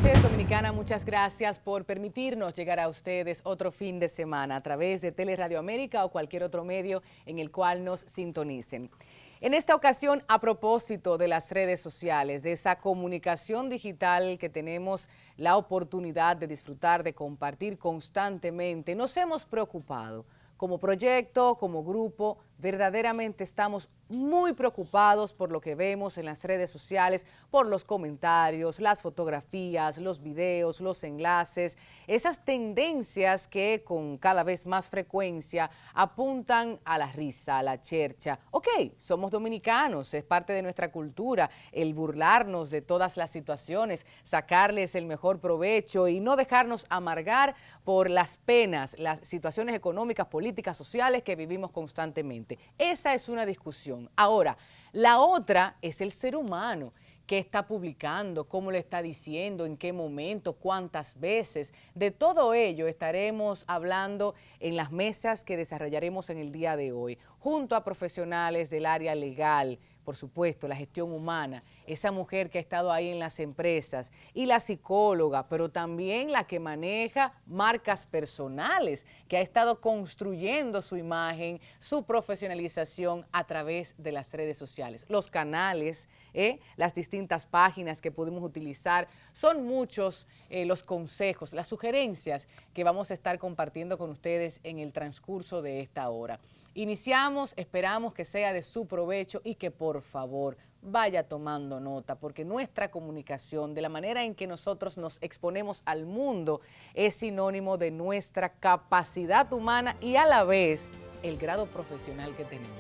noches, Dominicana. Muchas gracias por permitirnos llegar a ustedes otro fin de semana a través de Teleradio América o cualquier otro medio en el cual nos sintonicen. En esta ocasión, a propósito de las redes sociales, de esa comunicación digital que tenemos la oportunidad de disfrutar, de compartir constantemente, nos hemos preocupado. Como proyecto, como grupo, verdaderamente estamos muy preocupados por lo que vemos en las redes sociales, por los comentarios, las fotografías, los videos, los enlaces, esas tendencias que con cada vez más frecuencia apuntan a la risa, a la chercha. Ok, somos dominicanos, es parte de nuestra cultura el burlarnos de todas las situaciones, sacarles el mejor provecho y no dejarnos amargar por las penas, las situaciones económicas, políticas, sociales que vivimos constantemente. Esa es una discusión. Ahora, la otra es el ser humano. ¿Qué está publicando? ¿Cómo lo está diciendo? ¿En qué momento? ¿Cuántas veces? De todo ello estaremos hablando en las mesas que desarrollaremos en el día de hoy, junto a profesionales del área legal, por supuesto, la gestión humana, esa mujer que ha estado ahí en las empresas y la psicóloga, pero también la que maneja marcas personales, que ha estado construyendo su imagen, su profesionalización a través de las redes sociales. Los canales, las distintas páginas que podemos utilizar, son muchos los consejos, las sugerencias que vamos a estar compartiendo con ustedes en el transcurso de esta hora. Iniciamos, esperamos que sea de su provecho y que por favor vaya tomando nota, porque nuestra comunicación, de la manera en que nosotros nos exponemos al mundo, es sinónimo de nuestra capacidad humana y a la vez el grado profesional que tenemos.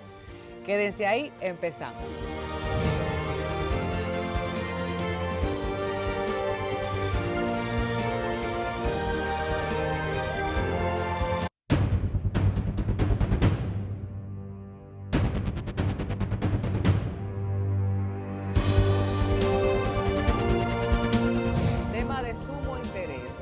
Quédense ahí, empezamos.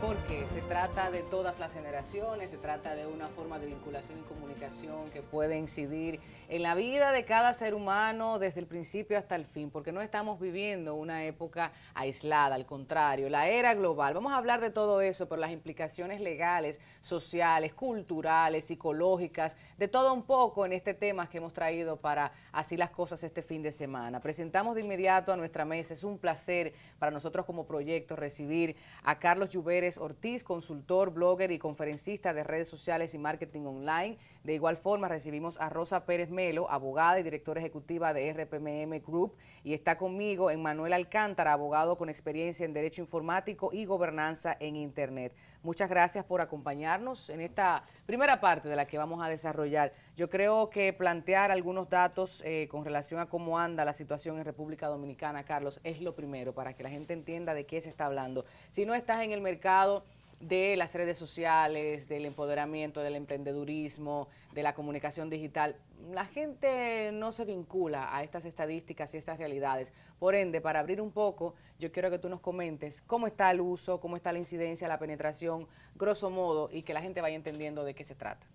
Porque se trata de todas las generaciones, se trata de una forma de vinculación y comunicación que puede incidir en la vida de cada ser humano desde el principio hasta el fin, porque no estamos viviendo una época aislada, al contrario, la era global. Vamos a hablar de todo eso, pero las implicaciones legales, sociales, culturales, psicológicas, de todo un poco en este tema que hemos traído para así las cosas este fin de semana. Presentamos de inmediato a nuestra mesa, es un placer para nosotros como proyecto recibir a Carlos Lluveres Ortiz, consultor, blogger y conferencista de redes sociales y marketing online. De igual forma recibimos a Rosa Pérez Melo, abogada y directora ejecutiva de RPMM Group, y está conmigo Emmanuel Alcántara, abogado con experiencia en Derecho Informático y Gobernanza en Internet. Muchas gracias por acompañarnos en esta primera parte de la que vamos a desarrollar. Yo creo que plantear algunos datos con relación a cómo anda la situación en República Dominicana, Carlos, es lo primero para que la gente entienda de qué se está hablando. Si no estás en el mercado de las redes sociales, del empoderamiento, del emprendedurismo, de la comunicación digital, la gente no se vincula a estas estadísticas y estas realidades. Por ende, para abrir un poco, yo quiero que tú nos comentes cómo está el uso, cómo está la incidencia, la penetración, grosso modo, y que la gente vaya entendiendo de qué se trata.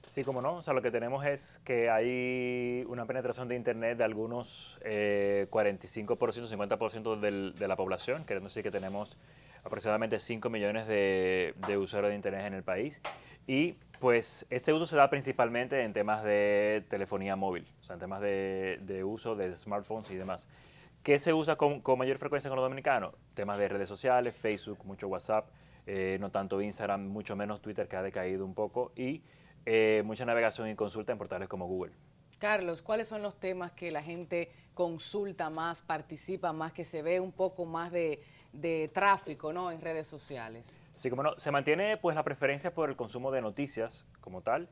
Sí, como no, o sea, lo que tenemos es que hay una penetración de Internet de algunos 45%, 50% de la población, queriendo decir que tenemos aproximadamente 5 millones de usuarios de Internet en el país. Y pues este uso se da principalmente en temas de telefonía móvil, o sea, en temas de uso de smartphones y demás. ¿Qué se usa con mayor frecuencia con los dominicanos? Temas de redes sociales, Facebook, mucho WhatsApp, no tanto Instagram, mucho menos Twitter, que ha decaído un poco, y mucha navegación y consulta en portales como Google. Carlos, ¿cuáles son los temas que la gente consulta más, participa más, que se ve un poco más de tráfico, ¿no?, en redes sociales? Sí, como no, se mantiene pues la preferencia por el consumo de noticias como tal,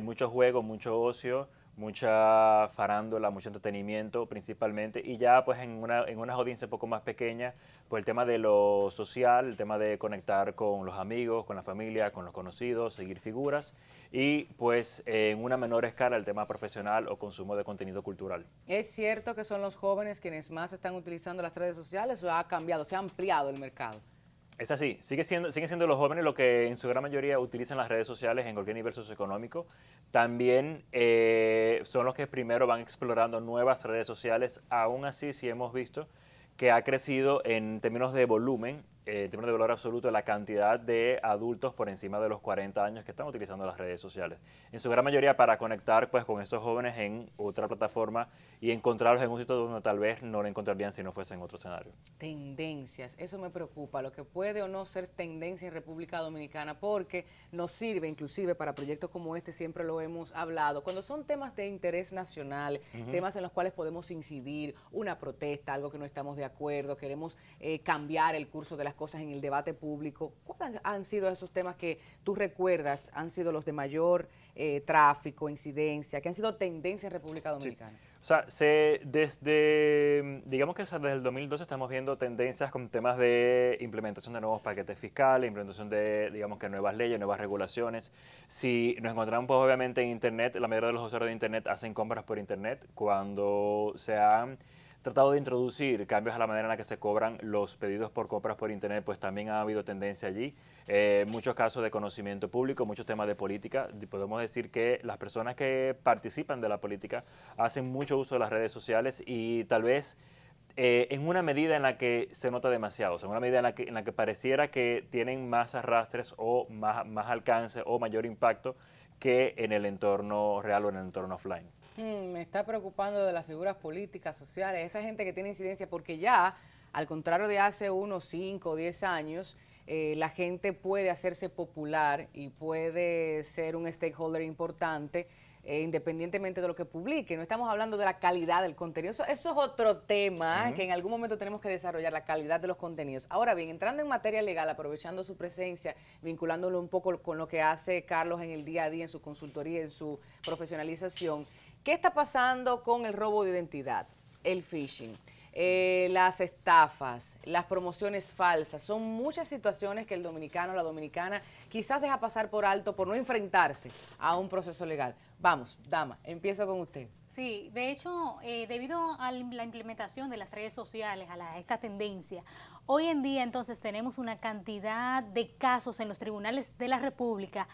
mucho juego, mucho ocio, mucha farándula, mucho entretenimiento principalmente, y ya pues en una audiencia un poco más pequeña, pues el tema de lo social, el tema de conectar con los amigos, con la familia, con los conocidos, seguir figuras, y pues en una menor escala el tema profesional o consumo de contenido cultural. ¿Es cierto que son los jóvenes quienes más están utilizando las redes sociales o ha cambiado, se ha ampliado el mercado? Es así, siguen siendo los jóvenes los que en su gran mayoría utilizan las redes sociales en cualquier nivel socioeconómico. También son los que primero van explorando nuevas redes sociales. Aún así, sí hemos visto que ha crecido en términos de volumen en términos de valor absoluto, la cantidad de adultos por encima de los 40 años que están utilizando las redes sociales. En su gran mayoría para conectar pues, con esos jóvenes en otra plataforma y encontrarlos en un sitio donde tal vez no lo encontrarían si no fuese en otro escenario. Tendencias, eso me preocupa, lo que puede o no ser tendencia en República Dominicana, porque nos sirve inclusive para proyectos como este, siempre lo hemos hablado, cuando son temas de interés nacional, temas en los cuales podemos incidir, una protesta, algo que no estamos de acuerdo, queremos cambiar el curso de las cosas en el debate público. ¿Cuáles han sido esos temas que tú recuerdas, han sido los de mayor tráfico, incidencia, que han sido tendencia en República Dominicana? Sí. O sea, digamos que desde el 2012 estamos viendo tendencias con temas de implementación de nuevos paquetes fiscales, implementación de, digamos que nuevas leyes, nuevas regulaciones. Si nos encontramos, pues obviamente en Internet, la mayoría de los usuarios de Internet hacen compras por Internet. Cuando se han tratado de introducir cambios a la manera en la que se cobran los pedidos por compras por Internet, pues también ha habido tendencia allí. Muchos casos de conocimiento público, muchos temas de política. Podemos decir que las personas que participan de la política hacen mucho uso de las redes sociales y tal vez en una medida en la que se nota demasiado, o sea, en una medida en la que pareciera que tienen más arrastres o más alcance o mayor impacto que en el entorno real o en el entorno offline. Me está preocupando de las figuras políticas, sociales, esa gente que tiene incidencia, porque ya, al contrario de hace unos 5 o 10 años, la gente puede hacerse popular y puede ser un stakeholder importante independientemente de lo que publique. No estamos hablando de la calidad del contenido. Eso es otro tema que en algún momento tenemos que desarrollar, la calidad de los contenidos. Ahora bien, entrando en materia legal, aprovechando su presencia, vinculándolo un poco con lo que hace Carlos en el día a día, en su consultoría, en su profesionalización, ¿qué está pasando con el robo de identidad, el phishing? Las estafas, las promociones falsas, son muchas situaciones que el dominicano o la dominicana quizás deja pasar por alto por no enfrentarse a un proceso legal. Vamos, dama, empiezo con usted. Sí, de hecho, debido a la implementación de las redes sociales, a esta tendencia, hoy en día entonces tenemos una cantidad de casos en los tribunales de la República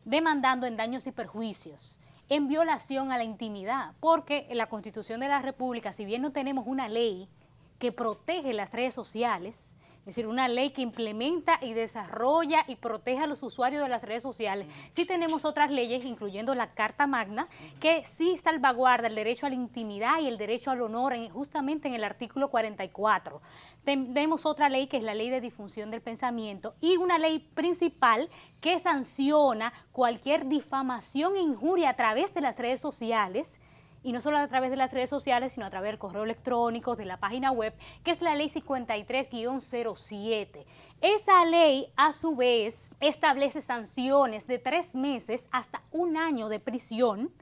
demandando en daños y perjuicios, en violación a la intimidad, porque en la Constitución de la República, si bien no tenemos una ley que protege las redes sociales, es decir, una ley que implementa y desarrolla y protege a los usuarios de las redes sociales, sí tenemos otras leyes, incluyendo la Carta Magna, que sí salvaguarda el derecho a la intimidad y el derecho al honor, justamente en el artículo 44. Tenemos otra ley que es la Ley de Difusión del Pensamiento y una ley principal que sanciona cualquier difamación e injuria a través de las redes sociales, y no solo a través de las redes sociales, sino a través del correo electrónico, de la página web, que es la ley 53-07. Esa ley, a su vez, establece sanciones de 3 meses hasta 1 año de prisión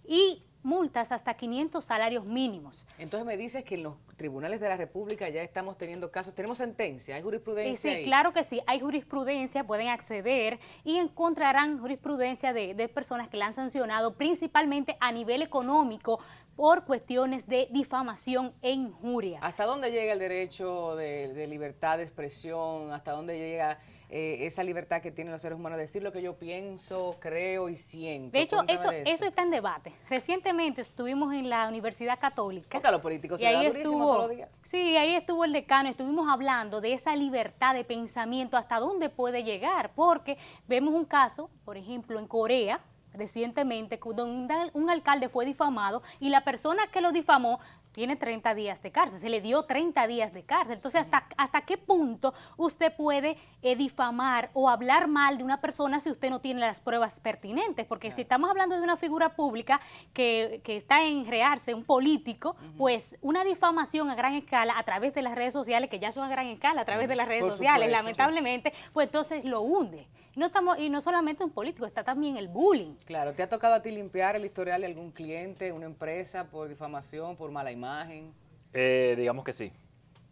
y multas hasta 500 salarios mínimos. Entonces me dices que en los tribunales de la República ya estamos teniendo casos, tenemos sentencia, hay jurisprudencia. Sí, ahí. Claro que sí, hay jurisprudencia, pueden acceder y encontrarán jurisprudencia de personas que la han sancionado, principalmente a nivel económico, por cuestiones de difamación e injuria. ¿Hasta dónde llega el derecho de libertad de expresión? ¿Hasta dónde llega esa libertad que tienen los seres humanos de decir lo que yo pienso, creo y siento? De hecho, eso está en debate. Recientemente estuvimos en la Universidad Católica. Porque a los políticos se da durísimo todos los días. Sí, ahí estuvo el decano, estuvimos hablando de esa libertad de pensamiento, hasta dónde puede llegar, porque vemos un caso, por ejemplo, en Corea, recientemente, donde un alcalde fue difamado y la persona que lo difamó tiene 30 días de cárcel, se le dio 30 días de cárcel. Entonces, ¿hasta qué punto usted puede difamar o hablar mal de una persona si usted no tiene las pruebas pertinentes? Porque si estamos hablando de una figura pública que está en crearse, un político, pues una difamación a gran escala a través de las redes sociales, que ya son a gran escala a través de las redes sociales, supuesto, lamentablemente, pues entonces lo hunde. Y no solamente un político, está también el bullying. Claro, ¿te ha tocado a ti limpiar el historial de algún cliente, una empresa, por difamación, por mala imagen? Digamos que sí.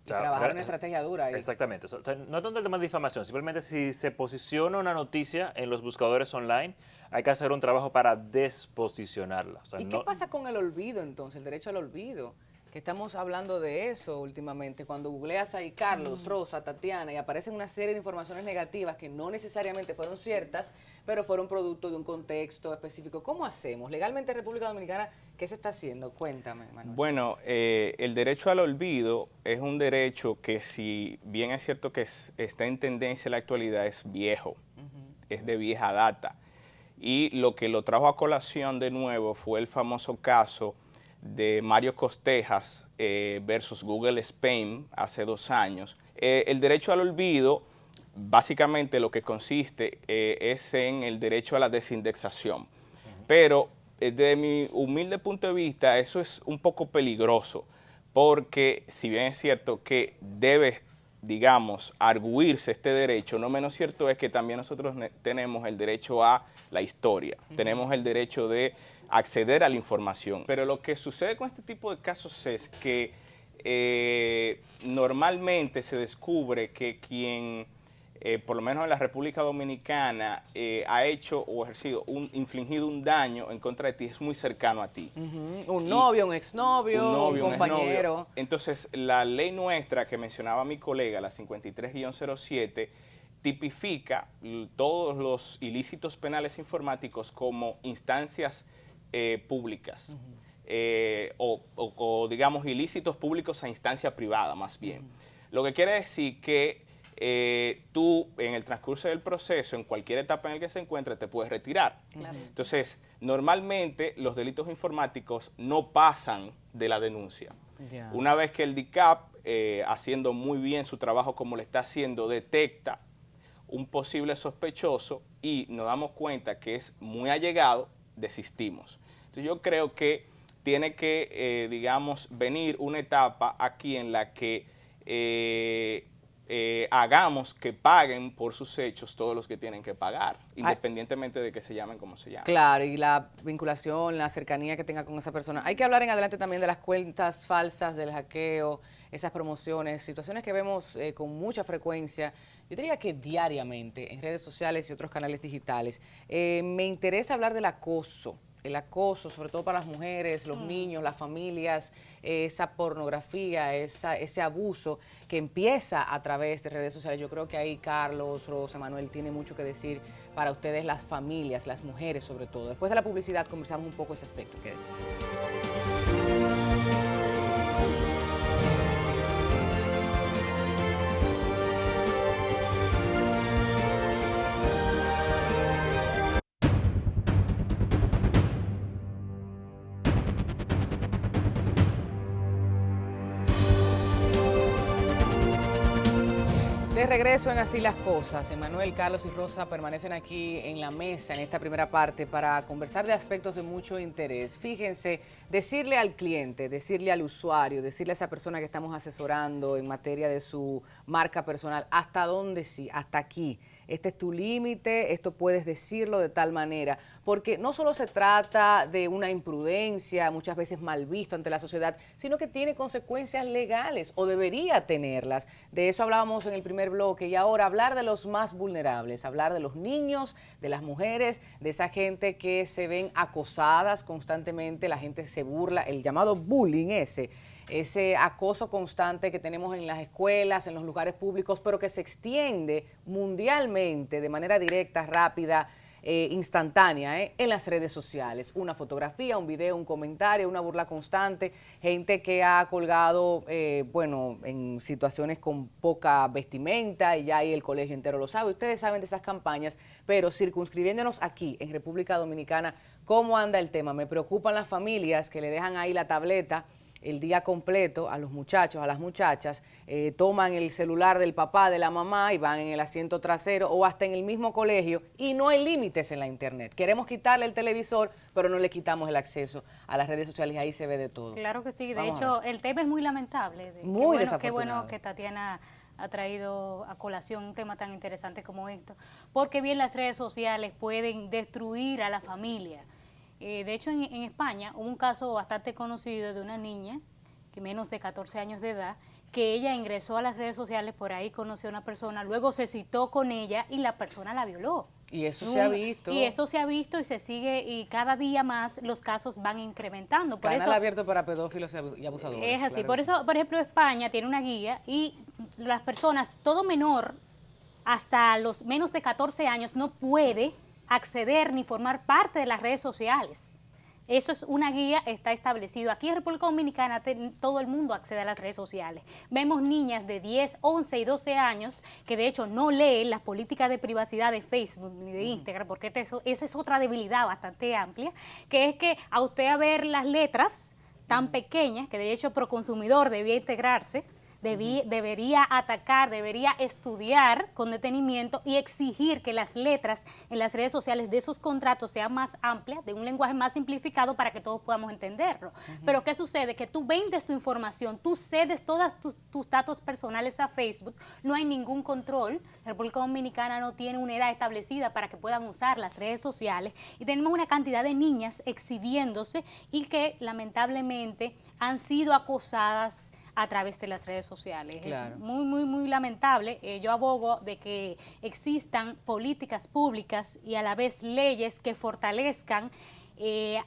Y trabajar una estrategia dura ahí. Exactamente. O sea, no tanto el tema de difamación, simplemente si se posiciona una noticia en los buscadores online, hay que hacer un trabajo para desposicionarla. O sea, ¿Y qué pasa con el olvido entonces, el derecho al olvido? que estamos hablando de eso últimamente. Cuando googleas ahí Carlos, Rosa, Tatiana, y aparecen una serie de informaciones negativas que no necesariamente fueron ciertas, pero fueron producto de un contexto específico. ¿Cómo hacemos? Legalmente en República Dominicana, ¿qué se está haciendo? Cuéntame, Manuel. Bueno, el derecho al olvido es un derecho que, si bien es cierto que está en tendencia en la actualidad, es viejo, es de vieja data. Y lo que lo trajo a colación de nuevo fue el famoso caso de Mario Costejas versus Google Spain hace 2 años. El derecho al olvido, básicamente lo que consiste es en el derecho a la desindexación. Pero desde mi humilde punto de vista, eso es un poco peligroso, porque si bien es cierto que debe, digamos, arguirse este derecho, no menos cierto es que también nosotros tenemos el derecho a la historia, tenemos el derecho de acceder a la información. Pero lo que sucede con este tipo de casos es que normalmente se descubre que quien, por lo menos en la República Dominicana, ha hecho o infligido un daño en contra de ti, es muy cercano a ti. Un novio, un exnovio, un compañero. Entonces, la ley nuestra que mencionaba mi colega, la 53-07, tipifica todos los ilícitos penales informáticos como instancias públicas, o digamos ilícitos públicos a instancia privada más bien. Lo que quiere decir que tú en el transcurso del proceso, en cualquier etapa en el que se encuentre, te puedes retirar. Claro. Entonces, normalmente los delitos informáticos no pasan de la denuncia. Yeah. Una vez que el DICAP, haciendo muy bien su trabajo como lo está haciendo, detecta un posible sospechoso y nos damos cuenta que es muy allegado, desistimos. Entonces yo creo que tiene que, digamos, venir una etapa aquí en la que hagamos que paguen por sus hechos todos los que tienen que pagar, independientemente de que se llamen como se llamen. Claro, y la vinculación, la cercanía que tenga con esa persona. Hay que hablar en adelante también de las cuentas falsas, del hackeo, esas promociones, situaciones que vemos con mucha frecuencia, yo diría que diariamente, en redes sociales y otros canales digitales. Me interesa hablar del acoso. El acoso, sobre todo para las mujeres, los niños, las familias, esa pornografía, ese abuso que empieza a través de redes sociales. Yo creo que ahí Carlos, Rosa, Manuel tiene mucho que decir para ustedes, las familias, las mujeres sobre todo. Después de la publicidad conversamos un poco ese aspecto. Quédese. De regreso en Así las Cosas, Emanuel, Carlos y Rosa permanecen aquí en la mesa en esta primera parte para conversar de aspectos de mucho interés. Fíjense, decirle al cliente, decirle al usuario, decirle a esa persona que estamos asesorando en materia de su marca personal, hasta dónde sí, hasta aquí. Este es tu límite, esto puedes decirlo de tal manera, porque no solo se trata de una imprudencia, muchas veces mal visto ante la sociedad, sino que tiene consecuencias legales o debería tenerlas. De eso hablábamos en el primer bloque y ahora hablar de los más vulnerables, hablar de los niños, de las mujeres, de esa gente que se ven acosadas constantemente, la gente se burla, el llamado bullying ese acoso constante que tenemos en las escuelas, en los lugares públicos, pero que se extiende mundialmente de manera directa, rápida, instantánea, en las redes sociales. Una fotografía, un video, un comentario, una burla constante, gente que ha colgado, en situaciones con poca vestimenta y ya ahí el colegio entero lo sabe. Ustedes saben de esas campañas, pero circunscribiéndonos aquí en República Dominicana, ¿cómo anda el tema? Me preocupan las familias que le dejan ahí la tableta el día completo a los muchachos, a las muchachas, toman el celular del papá, de la mamá y van en el asiento trasero o hasta en el mismo colegio y no hay límites en la internet. Queremos quitarle el televisor, pero no le quitamos el acceso a las redes sociales y ahí se ve de todo. Claro que sí, de hecho el tema es muy lamentable. Muy desafortunado. Qué bueno que Tatiana ha traído a colación un tema tan interesante como esto, porque bien las redes sociales pueden destruir a la familia. De hecho, en España hubo un caso bastante conocido de una niña, que menos de 14 años de edad, que ella ingresó a las redes sociales, por ahí conoció a una persona, luego se citó con ella y la persona la violó. Y eso se ha visto. Y eso se ha visto y se sigue, y cada día más los casos van incrementando. Por Canal eso, abierto para pedófilos y abusadores. es así. Claro Por que sí. eso, por ejemplo, España tiene una guía y las personas, todo menor, hasta los menos de 14 años, no puede acceder ni formar parte de las redes sociales. Eso es una guía, está establecido. Aquí en República Dominicana todo el mundo accede a las redes sociales. Vemos niñas de 10, 11 y 12 años que de hecho no leen las políticas de privacidad de Facebook ni de Instagram, porque esa es otra debilidad bastante amplia, que es que a usted a ver las letras tan pequeñas, que de hecho Proconsumidor debía integrarse, debería atacar, debería estudiar con detenimiento y exigir que las letras en las redes sociales de esos contratos sean más amplias, de un lenguaje más simplificado para que todos podamos entenderlo. Pero ¿qué sucede? Que tú vendes tu información, tú cedes todos tus datos personales a Facebook, no hay ningún control. La República Dominicana no tiene una edad establecida para que puedan usar las redes sociales y tenemos una cantidad de niñas exhibiéndose y que lamentablemente han sido acosadas a través de las redes sociales. Claro. Es muy lamentable. Yo abogo de que existan políticas públicas y a la vez leyes que fortalezcan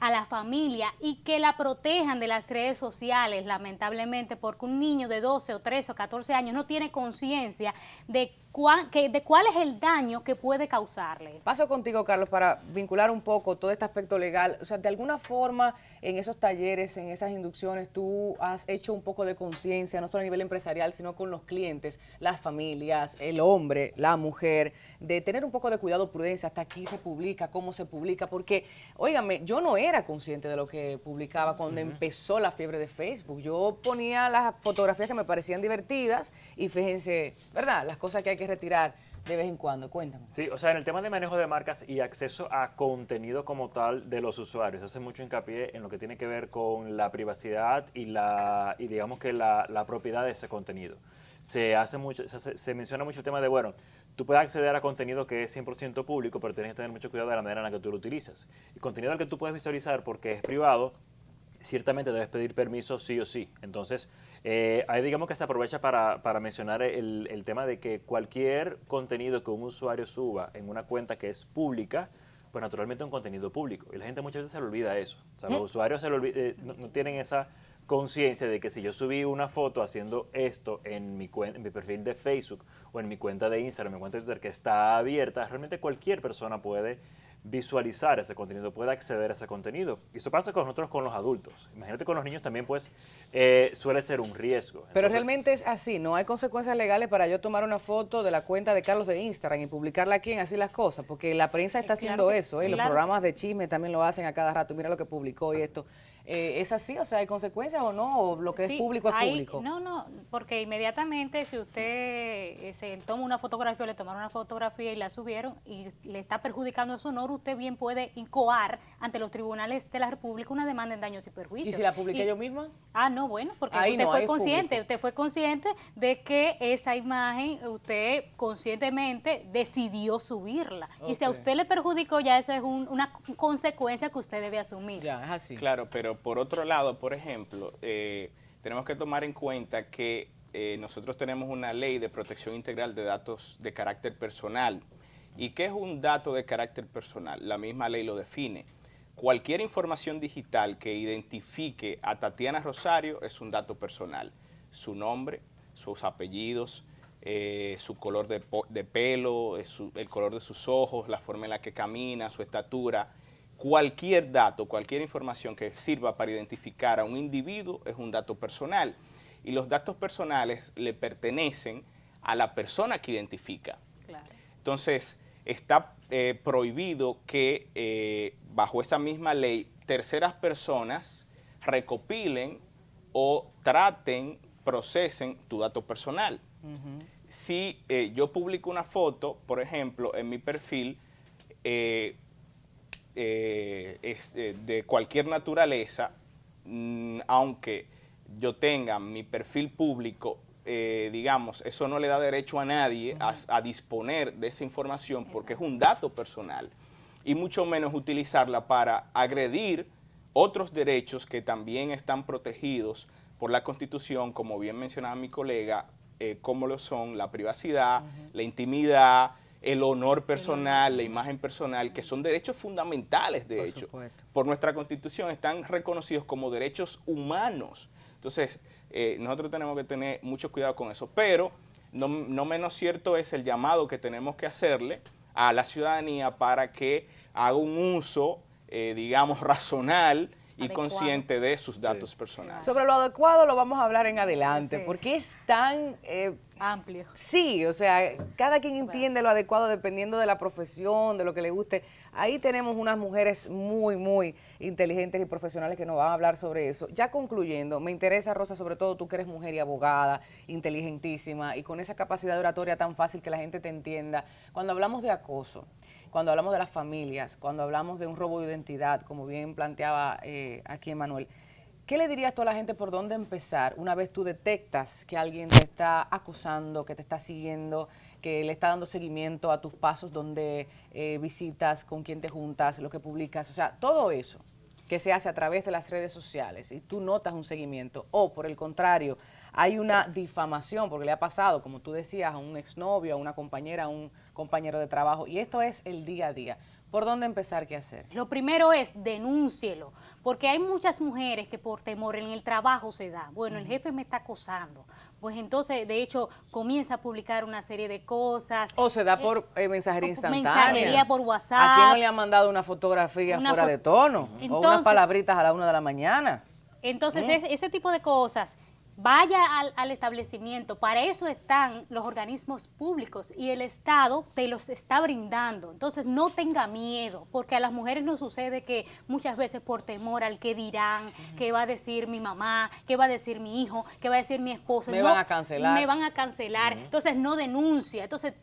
a la familia y que la protejan de las redes sociales, lamentablemente, porque un niño de 12 o 13 o 14 años no tiene conciencia de cuál es el daño que puede causarle. Paso contigo, Carlos, para vincular un poco todo este aspecto legal. O sea, de alguna forma, en esos talleres, en esas inducciones, tú has hecho un poco de conciencia, no solo a nivel empresarial, sino con los clientes, las familias, el hombre, la mujer, de tener un poco de cuidado, prudencia, hasta aquí se publica, cómo se publica, porque, óigame, yo no era consciente de lo que publicaba cuando empezó la fiebre de Facebook. Yo ponía las fotografías que me parecían divertidas y fíjense, ¿verdad? Las cosas que hay que retirar de vez en cuando. Cuéntame. Sí, o sea, en el tema de manejo de marcas y acceso a contenido como tal de los usuarios, hace mucho hincapié en lo que tiene que ver con la privacidad y digamos que la propiedad de ese contenido. Se menciona mucho el tema de, bueno, tú puedes acceder a contenido que es 100% público, pero tienes que tener mucho cuidado de la manera en la que tú lo utilizas. Y contenido al que tú puedes visualizar porque es privado, ciertamente debes pedir permiso sí o sí. Entonces, ahí digamos que se aprovecha para mencionar el tema de que cualquier contenido que un usuario suba en una cuenta que es pública, pues naturalmente es un contenido público. Y la gente muchas veces se le olvida eso. O sea, los usuarios no tienen esa conciencia de que si yo subí una foto haciendo esto en mi perfil de Facebook o en mi cuenta de Instagram, en mi cuenta de Twitter que está abierta, realmente cualquier persona puede visualizar ese contenido, puede acceder a ese contenido. Y eso pasa con nosotros, con los adultos. Imagínate con los niños también, pues, suele ser un riesgo. Pero Entonces, realmente es así, no hay consecuencias legales para yo tomar una foto de la cuenta de Carlos de Instagram y publicarla aquí en Así las Cosas, porque la prensa está haciendo eso, los programas de chisme también lo hacen a cada rato, mira lo que publicó y esto. ¿Es así? O sea, ¿hay consecuencias o no? ¿O lo que es público es público? No, porque inmediatamente si usted se toma una fotografía o le tomaron una fotografía y la subieron y le está perjudicando su honor, usted bien puede incoar ante los tribunales de la República una demanda en daños y perjuicios. ¿Y si la publiqué yo misma? Ah, no, bueno, porque Ahí usted no, ahí es público. usted fue consciente de que esa imagen usted conscientemente decidió subirla. Y si a Ok. usted le perjudicó, ya eso es una consecuencia que usted debe asumir. Ya, es así. Claro, pero por otro lado, por ejemplo, tenemos que tomar en cuenta que nosotros tenemos una ley de protección integral de datos de carácter personal. ¿Y qué es un dato de carácter personal? La misma ley lo define. Cualquier información digital que identifique a Tatiana Rosario es un dato personal. Su nombre, sus apellidos, su color de pelo, el color de sus ojos, la forma en la que camina, su estatura. Cualquier dato, cualquier información que sirva para identificar a un individuo es un dato personal. Y los datos personales le pertenecen a la persona que identifica. Claro. Entonces, está prohibido que bajo esa misma ley terceras personas recopilen o traten, procesen tu dato personal. Si yo publico una foto, por ejemplo, en mi perfil, de cualquier naturaleza, aunque yo tenga mi perfil público, digamos, eso no le da derecho a nadie a disponer de esa información porque es un dato personal y mucho menos utilizarla para agredir otros derechos que también están protegidos por la Constitución, como bien mencionaba mi colega, como lo son la privacidad, la intimidad, el honor personal, la imagen personal, que son derechos fundamentales, de hecho. Por nuestra Constitución están reconocidos como derechos humanos. Entonces, nosotros tenemos que tener mucho cuidado con eso, pero no menos cierto es el llamado que tenemos que hacerle a la ciudadanía para que haga un uso, digamos, razonal y consciente de sus datos personales. Sobre lo adecuado lo vamos a hablar en adelante, porque es tan amplio. Sí, o sea, cada quien entiende lo adecuado dependiendo de la profesión, de lo que le guste. Ahí tenemos unas mujeres muy, muy inteligentes y profesionales que nos van a hablar sobre eso. Ya concluyendo, me interesa, Rosa, sobre todo tú que eres mujer y abogada, inteligentísima y con esa capacidad de oratoria tan fácil que la gente te entienda. Cuando hablamos de acoso, cuando hablamos de las familias, cuando hablamos de un robo de identidad, como bien planteaba aquí Emanuel, ¿qué le dirías tú a la gente por dónde empezar una vez tú detectas que alguien te está acosando, que te está siguiendo, que le está dando seguimiento a tus pasos donde visitas, con quién te juntas, lo que publicas? O sea, todo eso que se hace a través de las redes sociales y tú notas un seguimiento o, por el contrario, hay una difamación porque le ha pasado, como tú decías, a un exnovio, a una compañera, a un compañero de trabajo, y esto es el día a día. ¿Por dónde empezar? ¿Qué hacer? Lo primero es denúncielo, porque hay muchas mujeres que por temor en el trabajo se da. Bueno, el jefe me está acosando. Pues entonces, de hecho, comienza a publicar una serie de cosas. O se da por mensajería instantánea. Mensajería por WhatsApp. ¿A quién no le han mandado una fotografía fuera de tono? Entonces, o unas palabritas a la 1 de la mañana. Entonces, ese tipo de cosas. Vaya al establecimiento, para eso están los organismos públicos y el Estado te los está brindando. Entonces no tenga miedo, porque a las mujeres nos sucede que muchas veces por temor al que dirán, qué va a decir mi mamá, qué va a decir mi hijo, qué va a decir mi esposo. Me van a cancelar. Me van a cancelar. Entonces no denuncia. Entonces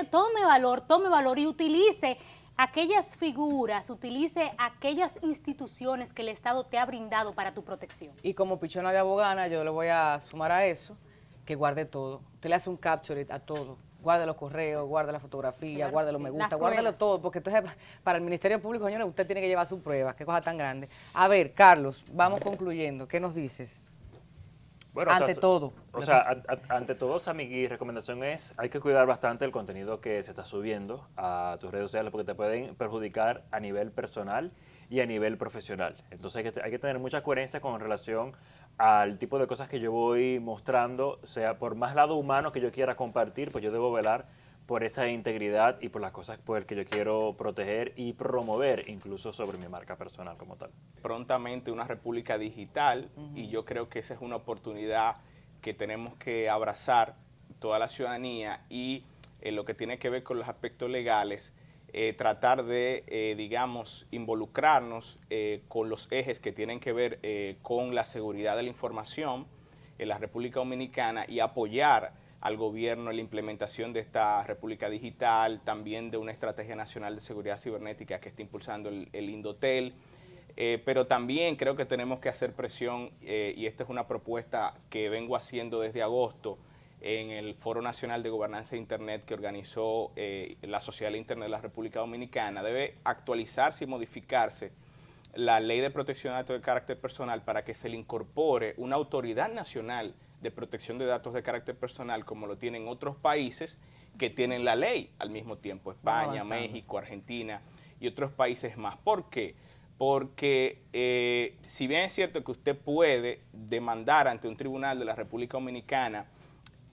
tome valor y utilice aquellas figuras, utilice aquellas instituciones que el Estado te ha brindado para tu protección. Y como pichona de abogana, yo le voy a sumar a eso, que guarde todo. Usted le hace un capture a todo. Guarde los correos, guarde la fotografía, claro, guarde los me gusta, guárdelo todo, porque entonces para el Ministerio Público, señores, usted tiene que llevar sus pruebas. Qué cosa tan grande. A ver, Carlos, vamos concluyendo. ¿Qué nos dices? Bueno, ante todo. O sea, ante todo, mi recomendación es, hay que cuidar bastante el contenido que se está subiendo a tus redes sociales porque te pueden perjudicar a nivel personal y a nivel profesional. Entonces hay que tener mucha coherencia con relación al tipo de cosas que yo voy mostrando, sea por más lado humano que yo quiera compartir, pues yo debo velar por esa integridad y por las cosas por las que yo quiero proteger y promover, incluso sobre mi marca personal como tal. Prontamente una república digital, y yo creo que esa es una oportunidad que tenemos que abrazar toda la ciudadanía y en lo que tiene que ver con los aspectos legales, tratar de, digamos, involucrarnos con los ejes que tienen que ver con la seguridad de la información en la República Dominicana y apoyar al gobierno en la implementación de esta República Digital, también de una estrategia nacional de seguridad cibernética que está impulsando el Indotel, pero también creo que tenemos que hacer presión, y esta es una propuesta que vengo haciendo desde agosto en el Foro Nacional de Gobernanza de Internet que organizó la Sociedad de Internet de la República Dominicana. Debe actualizarse y modificarse la Ley de Protección de Datos de Carácter Personal para que se le incorpore una autoridad nacional de protección de datos de carácter personal como lo tienen otros países que tienen la ley al mismo tiempo, España, México, Argentina y otros países más. ¿Por qué? Porque si bien es cierto que usted puede demandar ante un tribunal de la República Dominicana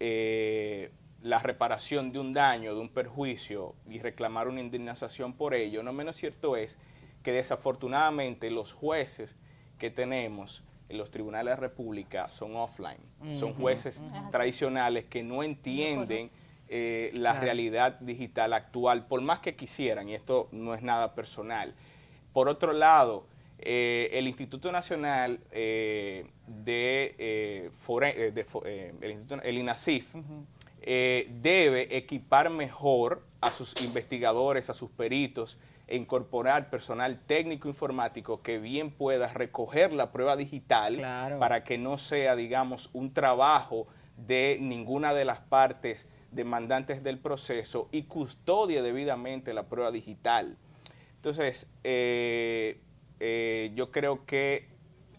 la reparación de un daño, de un perjuicio y reclamar una indemnización por ello, no menos cierto es que desafortunadamente los jueces que tenemos en los tribunales de la República son offline, son jueces tradicionales que no entienden la realidad digital actual, por más que quisieran, y esto no es nada personal. Por otro lado, el Instituto Nacional el INASIF, debe equipar mejor a sus investigadores, a sus peritos, e incorporar personal técnico informático que bien pueda recoger la prueba digital para que no sea, digamos, un trabajo de ninguna de las partes demandantes del proceso y custodie debidamente la prueba digital. Entonces, yo creo que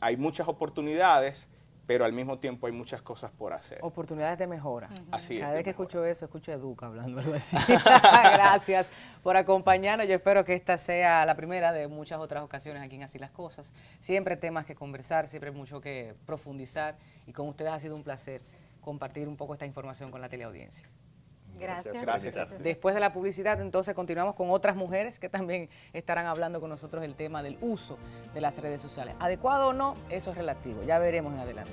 hay muchas oportunidades pero al mismo tiempo hay muchas cosas por hacer. Oportunidades de mejora. Así es. Cada de vez que mejora. escucho eso, escucho Educa hablando algo así. Gracias por acompañarnos. Yo espero que esta sea la primera de muchas otras ocasiones aquí en Así las Cosas. Siempre temas que conversar, siempre mucho que profundizar. Y con ustedes ha sido un placer compartir un poco esta información con la teleaudiencia. Gracias. Gracias. Después de la publicidad, entonces continuamos con otras mujeres que también estarán hablando con nosotros el tema del uso de las redes sociales. ¿Adecuado o no? Eso es relativo. Ya veremos en adelante.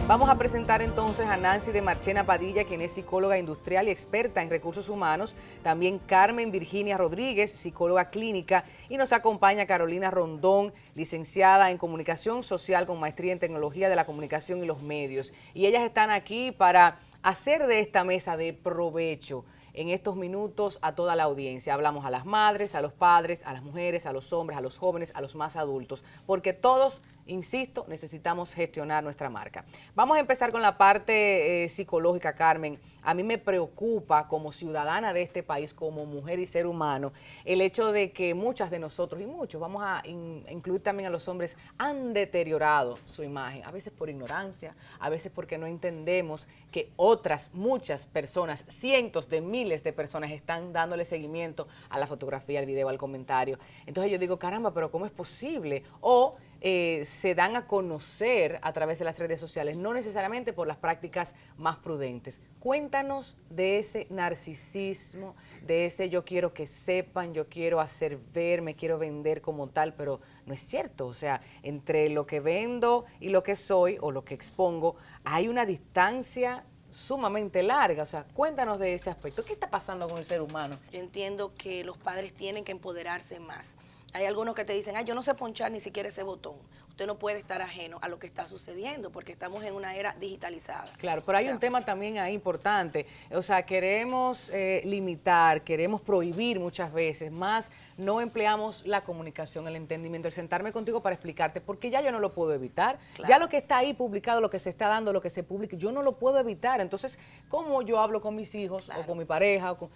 Vamos a presentar entonces a Nancy de Marchena Padilla, quien es psicóloga industrial y experta en recursos humanos. También Carmen Virginia Rodríguez, psicóloga clínica. Y nos acompaña Carolina Rondón, licenciada en comunicación social con maestría en tecnología de la comunicación y los medios. Y ellas están aquí para hacer de esta mesa de provecho en estos minutos a toda la audiencia. Hablamos a las madres, a los padres, a las mujeres, a los hombres, a los jóvenes, a los más adultos, porque todos, insisto, necesitamos gestionar nuestra marca. Vamos a empezar con la parte psicológica, Carmen. A mí me preocupa como ciudadana de este país, como mujer y ser humano, el hecho de que muchas de nosotros, y muchos, vamos a incluir también a los hombres, han deteriorado su imagen, a veces por ignorancia, a veces porque no entendemos que otras, muchas personas, cientos de miles de personas están dándole seguimiento a la fotografía, al video, al comentario. Entonces yo digo, caramba, pero ¿cómo es posible? O se dan a conocer a través de las redes sociales, no necesariamente por las prácticas más prudentes. Cuéntanos de ese narcisismo, de ese yo quiero que sepan, yo quiero hacer ver, me quiero vender como tal, pero no es cierto. O sea, entre lo que vendo y lo que soy o lo que expongo, hay una distancia sumamente larga. O sea, cuéntanos de ese aspecto. ¿Qué está pasando con el ser humano? Yo entiendo que los padres tienen que empoderarse más. Hay algunos que te dicen, yo no sé ponchar ni siquiera ese botón. Usted no puede estar ajeno a lo que está sucediendo porque estamos en una era digitalizada. Claro, pero hay un tema también ahí importante. O sea, queremos limitar, queremos prohibir muchas veces, más no empleamos la comunicación, el entendimiento, el sentarme contigo para explicarte, porque ya yo no lo puedo evitar. Claro. Ya lo que está ahí publicado, lo que se está dando, lo que se publica, yo no lo puedo evitar. Entonces, ¿cómo yo hablo con mis hijos o con mi pareja? O con...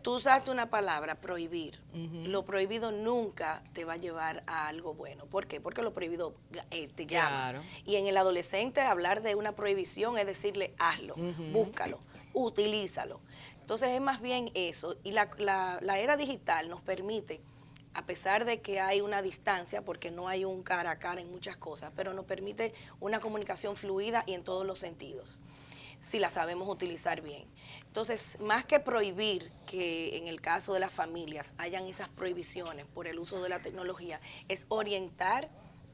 Tú usaste una palabra, prohibir. Lo prohibido nunca te va a llevar a algo bueno. ¿Por qué? Porque lo prohibido te llama. Claro. Y en el adolescente hablar de una prohibición es decirle, hazlo, búscalo, utilízalo. Entonces es más bien eso. Y la era digital nos permite, a pesar de que hay una distancia, porque no hay un cara a cara en muchas cosas, pero nos permite una comunicación fluida y en todos los sentidos, si la sabemos utilizar bien. Entonces, más que prohibir que en el caso de las familias hayan esas prohibiciones por el uso de la tecnología, es orientar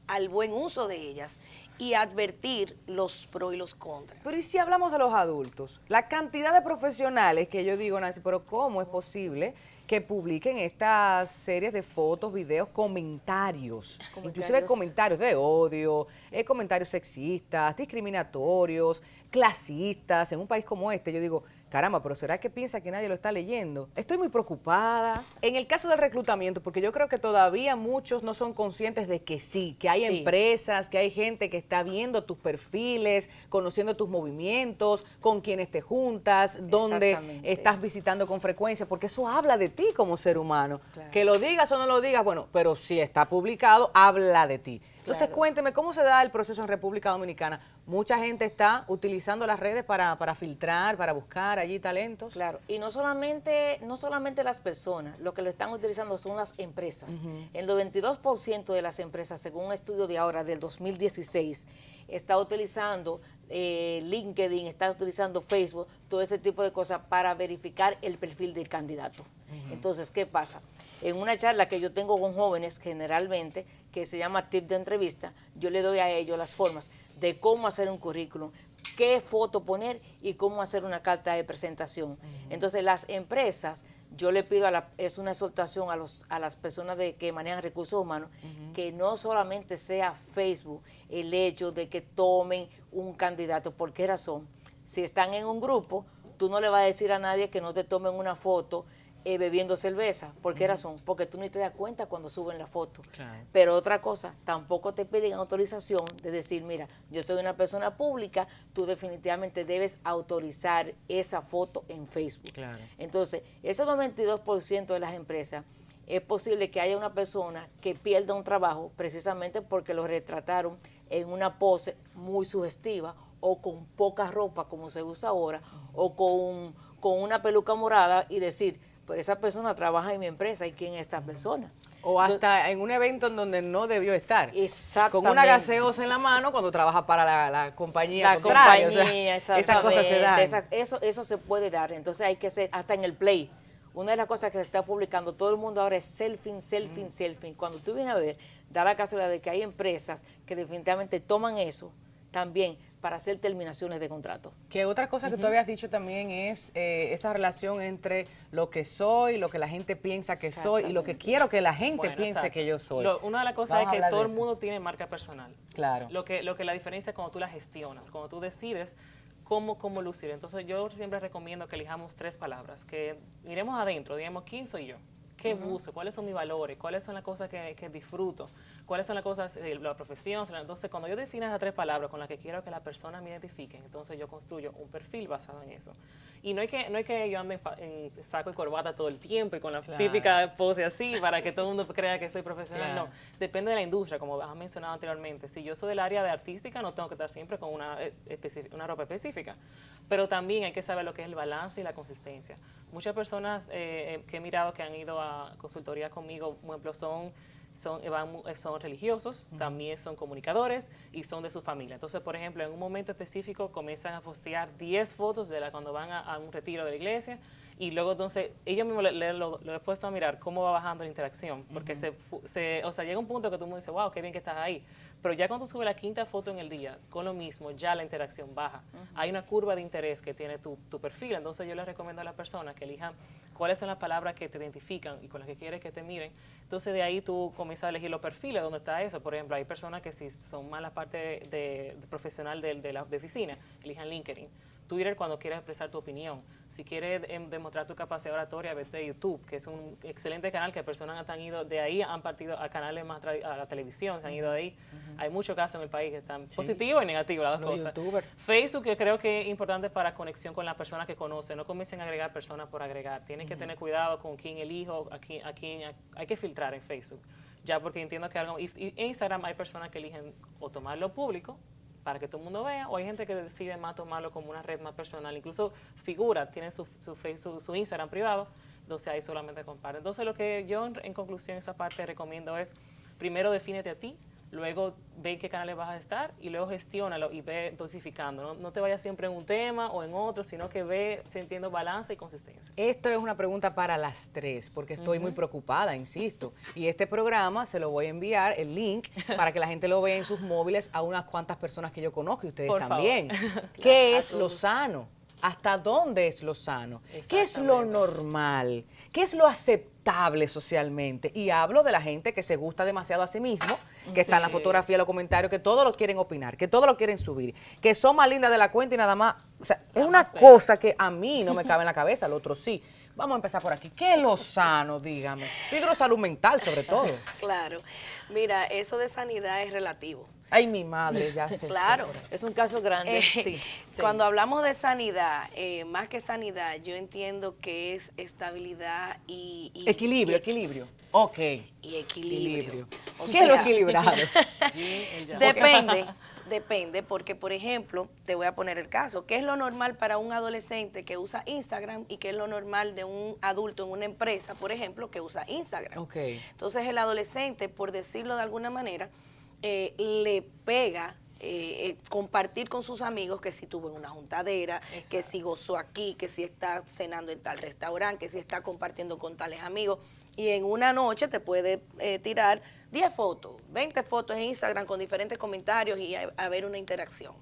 al buen uso de ellas y advertir los pros y los contras. Pero ¿y si hablamos de los adultos? La cantidad de profesionales que yo digo, Nancy, pero ¿cómo es posible que publiquen estas series de fotos, videos, comentarios, inclusive comentarios de odio, comentarios sexistas, discriminatorios, clasistas, en un país como este? Yo digo, caramba, pero ¿será que piensa que nadie lo está leyendo? Estoy muy preocupada. En el caso del reclutamiento, porque yo creo que todavía muchos no son conscientes de que sí, que hay empresas, que hay gente que está viendo tus perfiles, conociendo tus movimientos, con quienes te juntas, dónde estás visitando con frecuencia, porque eso habla de ti como ser humano. Claro. Que lo digas o no lo digas, bueno, pero si está publicado, habla de ti. Entonces, cuénteme, ¿cómo se da el proceso en República Dominicana? Mucha gente está utilizando las redes para filtrar, para buscar allí talentos. Claro, y no solamente las personas, lo que lo están utilizando son las empresas. El 92% de las empresas, según un estudio de ahora, del 2016, está utilizando LinkedIn, está utilizando Facebook, todo ese tipo de cosas para verificar el perfil del candidato. Entonces, ¿qué pasa? En una charla que yo tengo con jóvenes generalmente, que se llama Tip de Entrevista, yo le doy a ellos las formas de cómo hacer un currículum, qué foto poner y cómo hacer una carta de presentación. Entonces, las empresas, yo le pido, es una exhortación a las personas que manejan recursos humanos, que no solamente sea Facebook el hecho de que tomen un candidato. ¿Por qué razón? Si están en un grupo, tú no le vas a decir a nadie que no te tomen una foto bebiendo cerveza. ¿Por qué razón? Porque tú ni te das cuenta cuando suben la foto. Claro. Pero otra cosa, tampoco te piden autorización de decir, mira, yo soy una persona pública, tú definitivamente debes autorizar esa foto en Facebook. Claro. Entonces, ese 92% de las empresas, es posible que haya una persona que pierda un trabajo precisamente porque lo retrataron en una pose muy sugestiva o con poca ropa como se usa ahora o con una peluca morada y decir, pero esa persona trabaja en mi empresa y ¿quién es esta persona? O hasta en un evento en donde no debió estar. Exactamente. Con una gaseosa en la mano cuando trabaja para la compañía La contraria. compañía, o sea, esas cosas se dan. Eso se puede dar. Entonces hay que ser, hasta en el Play, una de las cosas que se está publicando, todo el mundo ahora es selfie. Cuando tú vienes a ver, da la casualidad de que hay empresas que definitivamente toman eso también para hacer terminaciones de contrato. Que otra cosa que tú habías dicho también es esa relación entre lo que soy, lo que la gente piensa que soy y lo que quiero que la gente piense exacto. que yo soy. Una de las cosas Vamos a es que hablar todo de el eso. mundo tiene marca personal. Claro. Lo que la diferencia es cuando tú la gestionas, cuando tú decides cómo lucir. Entonces yo siempre recomiendo que elijamos 3 palabras, que miremos adentro, digamos, ¿quién soy yo? ¿Qué busco? ¿Cuáles son mis valores? ¿Cuáles son las cosas que disfruto? ¿Cuáles son las cosas, la profesión? Entonces, cuando yo defino esas 3 palabras con las que quiero que la persona me identifique, entonces yo construyo un perfil basado en eso. Y no es que yo ande en saco y corbata todo el tiempo y con la típica pose así para que todo el mundo crea que soy profesional. Claro. No, depende de la industria, como has mencionado anteriormente. Si yo soy del área de artística, no tengo que estar siempre con una ropa específica. Pero también hay que saber lo que es el balance y la consistencia. Muchas personas que he mirado que han ido a consultoría conmigo, por ejemplo, son religiosos, también son comunicadores y son de su familia. Entonces, por ejemplo, en un momento específico comienzan a postear 10 fotos de cuando van a un retiro de la iglesia y luego entonces ellos mismos lo he puesto a mirar cómo va bajando la interacción, porque llega un punto que tú me dices, wow, qué bien que estás ahí. Pero ya cuando sube la 5ª foto en el día, con lo mismo, ya la interacción baja. Hay una curva de interés que tiene tu perfil, entonces yo les recomiendo a las personas que elijan cuáles son las palabras que te identifican y con las que quieres que te miren. Entonces de ahí tú comienzas a elegir los perfiles, donde está eso. Por ejemplo, hay personas que si son más la parte de profesional de oficina, elijan LinkedIn. Twitter cuando quieres expresar tu opinión. Si quieres demostrar tu capacidad oratoria, vete a YouTube, que es un excelente canal que personas han ido de ahí, han partido a canales más a la televisión, se han ido de ahí. Hay muchos casos en el país que están positivos y negativos, las dos cosas. YouTubers. Facebook, que creo que es importante para conexión con las personas que conocen. No comiencen a agregar personas por agregar. Tienen que tener cuidado con quién elijo, a quién hay que filtrar en Facebook. Ya porque entiendo que algo... Y en Instagram hay personas que eligen o tomarlo público, para que todo el mundo vea, o hay gente que decide más tomarlo como una red más personal. Incluso figuras tienen su Facebook, su Instagram privado, entonces ahí solamente comparten. Entonces lo que yo en conclusión esa parte recomiendo es, primero defínete a ti, luego ve en qué canales vas a estar y luego gestiónalo y ve dosificando. No te vayas siempre en un tema o en otro, sino que ve sintiendo balance y consistencia. Esto es una pregunta para las 3, porque estoy muy preocupada, insisto. Y este programa se lo voy a enviar, el link, para que la gente lo vea en sus móviles a unas cuantas personas que yo conozco y ustedes Por también. favor. ¿Qué es lo sano? ¿Hasta dónde es lo sano? ¿Qué es lo Exactamente. normal? ¿Qué es lo aceptable socialmente? Y hablo de la gente que se gusta demasiado a sí mismo, que está en la Sí. fotografía, los comentarios, que todo lo quieren opinar, que todo lo quieren subir, que son más lindas de la cuenta y nada más. O sea, es una cosa que a mí no me cabe en la cabeza, al otro sí. Vamos a empezar por aquí. ¿Qué es lo sano? Dígame. Digo salud mental, sobre todo. Claro. Mira, eso de sanidad es relativo. Ay, mi madre, ya se Claro. fue. Es un caso grande, sí. Cuando hablamos de sanidad, más que sanidad, yo entiendo que es estabilidad y Equilibrio. Ok. y equilibrio. O ¿Qué es lo sea, equilibrado? Depende, porque por ejemplo, te voy a poner el caso, ¿qué es lo normal para un adolescente que usa Instagram y qué es lo normal de un adulto en una empresa, por ejemplo, que usa Instagram? Ok. Entonces el adolescente, por decirlo de alguna manera, le pega compartir con sus amigos que si tuvo en una juntadera, que si gozó aquí, que si está cenando en tal restaurante, que si está compartiendo con tales amigos. Y en una noche te puede tirar 10 fotos, 20 fotos en Instagram con diferentes comentarios y haber una interacción.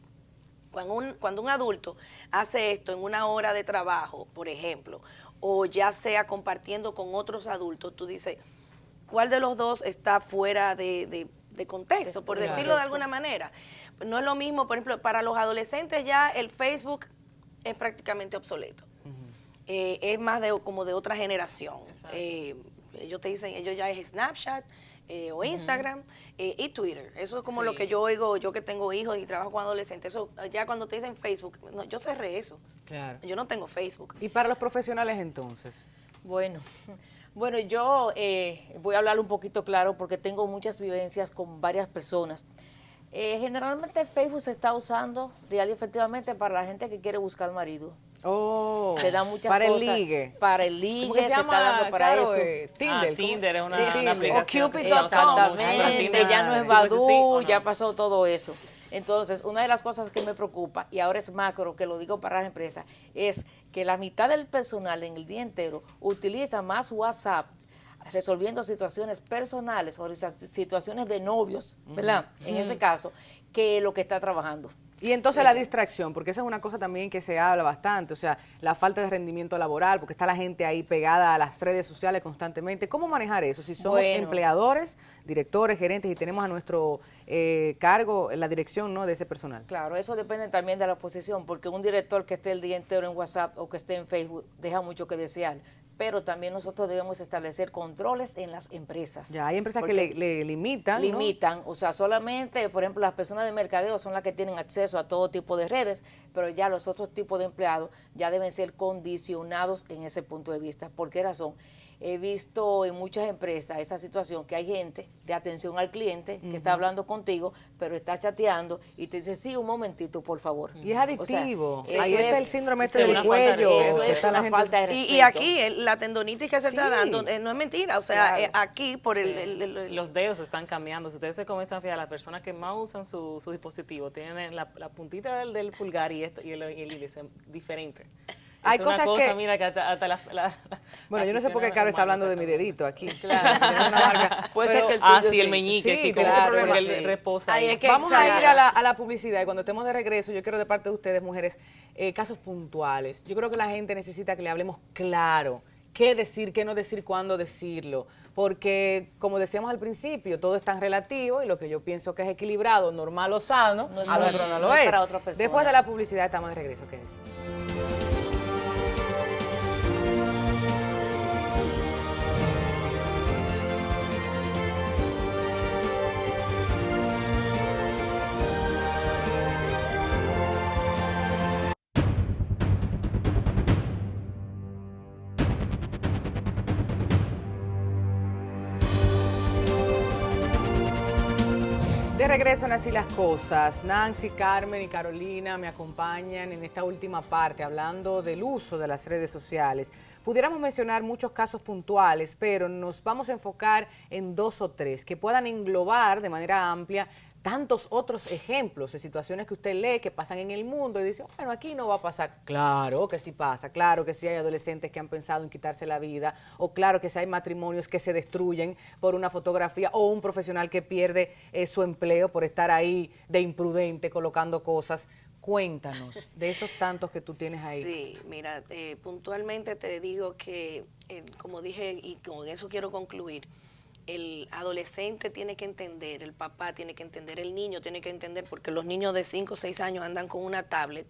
Cuando un adulto hace esto en una hora de trabajo, por ejemplo, o ya sea compartiendo con otros adultos, tú dices, ¿cuál de los dos está fuera de contexto, por decirlo de alguna manera? No es lo mismo, por ejemplo, para los adolescentes ya el Facebook es prácticamente obsoleto. es más como de otra generación. Ellos te dicen, ellos ya es Snapchat o Instagram y Twitter. Eso es como lo que yo oigo, yo que tengo hijos y trabajo con adolescentes. Eso ya cuando te dicen Facebook, no, yo cerré eso. Claro. Yo no tengo Facebook. ¿Y para los profesionales entonces? Bueno, yo voy a hablar un poquito claro porque tengo muchas vivencias con varias personas. Generalmente Facebook se está usando real y efectivamente para la gente que quiere buscar marido. Oh, Se da muchas para cosas. el ligue. Para el ¿Cómo ligue que se se está dando llama, para Caro? eso. Tinder. Tinder es una Tinder. aplicación O que se Cupid.com. está usando mucho. Exactamente, Tinder, ya no es digo, ese sí o Badoo, no. ya pasó todo eso. Entonces, una de las cosas que me preocupa, y ahora es macro, que lo digo para las empresas, es que la mitad del personal en el día entero utiliza más WhatsApp resolviendo situaciones personales o situaciones de novios, ¿verdad? En ese caso, que lo que está trabajando. Y entonces la distracción, porque esa es una cosa también que se habla bastante, o sea, la falta de rendimiento laboral, porque está la gente ahí pegada a las redes sociales constantemente. ¿Cómo manejar eso? Si somos empleadores, directores, gerentes y tenemos a nuestro cargo la dirección, ¿no?, de ese personal. Claro, eso depende también de la posición, porque un director que esté el día entero en WhatsApp o que esté en Facebook deja mucho que desear. Pero también nosotros debemos establecer controles en las empresas. Ya, hay empresas que le limitan, ¿no? Limitan, o sea, solamente, por ejemplo, las personas de mercadeo son las que tienen acceso a todo tipo de redes, pero ya los otros tipos de empleados ya deben ser condicionados en ese punto de vista. ¿Por qué razón? He visto en muchas empresas esa situación que hay gente de atención al cliente que está hablando contigo, pero está chateando y te dice, sí, un momentito, por favor. Y es adictivo. O sea, ahí eso está es- el síndrome sí, del una falta de cuello. respeto. Eso es está la una gente- falta de respeto. Y aquí la tendonitis que se está Sí. dando no es mentira. O sea, Claro. aquí por Sí. los Los dedos están cambiando. Si ustedes se comienzan a fijar, las personas que más usan su dispositivo tienen la puntita del pulgar y el índice diferente. Hay Es una cosas cosa, que- mira, que hasta Bueno, yo no sé por qué aficionada Caro está humana hablando de mi cambiando. dedito aquí. Claro. tiene una marca. Puede ser Pero- que el Ah, tuyo sí, el sí. meñique, Sí, que con ese claro, problema porque sí. él reposa Ahí ahí. es que- Vamos a Exacto. ir a la publicidad y cuando estemos de regreso, yo quiero de parte de ustedes, mujeres, casos puntuales. Yo creo que la gente necesita que le hablemos claro, qué decir, qué no decir, cuándo decirlo. Porque, como decíamos al principio, todo es tan relativo y lo que yo pienso que es equilibrado, normal o sano, No, al no, otro no no lo es es. para otra persona. Después de la publicidad estamos de regreso, ¿qué decir? De regreso en Así las Cosas, Nancy, Carmen y Carolina me acompañan en esta última parte hablando del uso de las redes sociales. Pudiéramos mencionar muchos casos puntuales, pero nos vamos a enfocar en 2 o 3 que puedan englobar de manera amplia tantos otros ejemplos de situaciones que usted lee que pasan en el mundo y dice, bueno, aquí no va a pasar. Claro que sí pasa, claro que sí hay adolescentes que han pensado en quitarse la vida, o claro que sí hay matrimonios que se destruyen por una fotografía, o un profesional que pierde su empleo por estar ahí de imprudente colocando cosas. Cuéntanos de esos tantos que tú tienes ahí. Sí, mira, puntualmente te digo que, como dije, y con eso quiero concluir, el adolescente tiene que entender, el papá tiene que entender, el niño tiene que entender, porque los niños de 5 o 6 años andan con una tablet,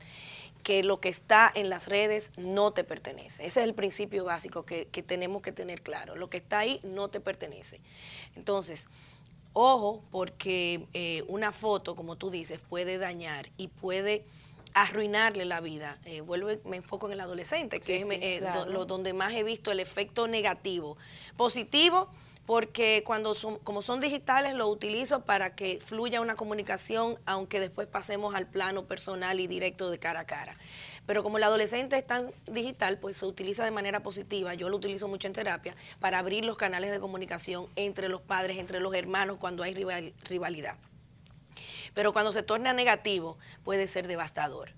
que lo que está en las redes no te pertenece. Ese es el principio básico que tenemos que tener claro. Lo que está ahí no te pertenece. Entonces, ojo, porque una foto, como tú dices, puede dañar y puede arruinarle la vida. Me enfoco en el adolescente, que es claro. donde más he visto el efecto negativo. Positivo, porque como son digitales, lo utilizo para que fluya una comunicación, aunque después pasemos al plano personal y directo de cara a cara. Pero como el adolescente es tan digital, pues se utiliza de manera positiva. Yo lo utilizo mucho en terapia para abrir los canales de comunicación entre los padres, entre los hermanos, cuando hay rivalidad. Pero cuando se torna negativo, puede ser devastador.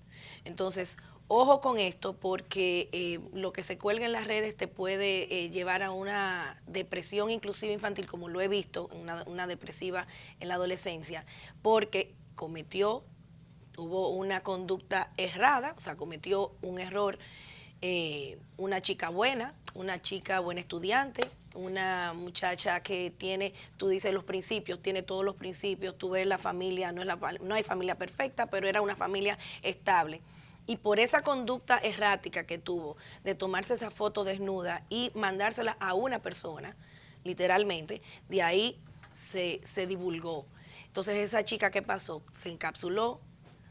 Entonces, ojo con esto, porque lo que se cuelga en las redes te puede llevar a una depresión inclusive infantil, como lo he visto, una depresiva en la adolescencia, porque tuvo una conducta errada, o sea, cometió un error, una chica buena estudiante, una muchacha que tiene, tú dices los principios, tiene todos los principios, tú ves la familia, no hay familia perfecta, pero era una familia estable. Y por esa conducta errática que tuvo de tomarse esa foto desnuda y mandársela a una persona, literalmente, de ahí se divulgó. Entonces esa chica, ¿qué pasó? Se encapsuló,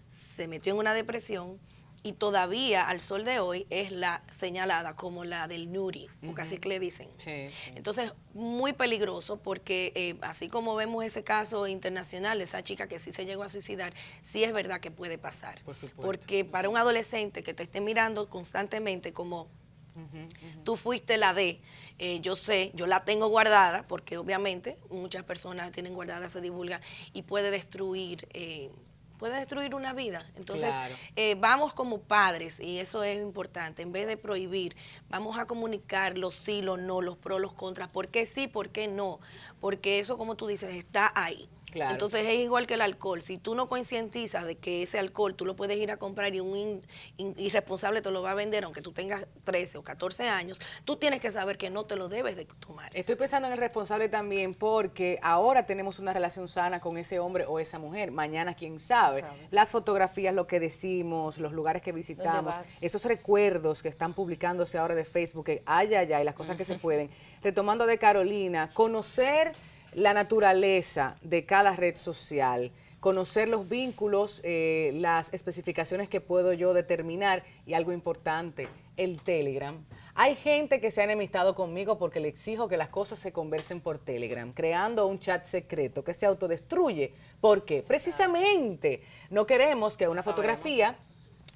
se metió en una depresión y todavía al sol de hoy es la señalada como la del Nuri, porque así que le dicen. Sí, sí. Entonces, muy peligroso porque así como vemos ese caso internacional de esa chica que sí se llegó a suicidar, sí es verdad que puede pasar. Por supuesto. Porque para un adolescente que te esté mirando constantemente como tú fuiste la de, yo sé, yo la tengo guardada, porque obviamente muchas personas la tienen guardada, se divulga y puede destruir una vida. Entonces, Claro. Vamos como padres, y eso es importante, en vez de prohibir, vamos a comunicar los sí, los no, los pros, los contras, por qué sí, por qué no, porque eso, como tú dices, está ahí. Claro. Entonces es igual que el alcohol. Si tú no concientizas de que ese alcohol tú lo puedes ir a comprar y un irresponsable te lo va a vender, aunque tú tengas 13 o 14 años, tú tienes que saber que no te lo debes de tomar. Estoy pensando en el responsable también porque ahora tenemos una relación sana con ese hombre o esa mujer. Mañana, quién sabe. Las fotografías, lo que decimos, los lugares que visitamos, vas? esos recuerdos que están publicándose ahora de Facebook, que ay, las cosas que se pueden. Retomando de Carolina, conocer la naturaleza de cada red social, conocer los vínculos, las especificaciones que puedo yo determinar y algo importante, el Telegram. Hay gente que se ha enemistado conmigo porque le exijo que las cosas se conversen por Telegram, creando un chat secreto que se autodestruye. ¿Por qué? Precisamente no queremos que una fotografía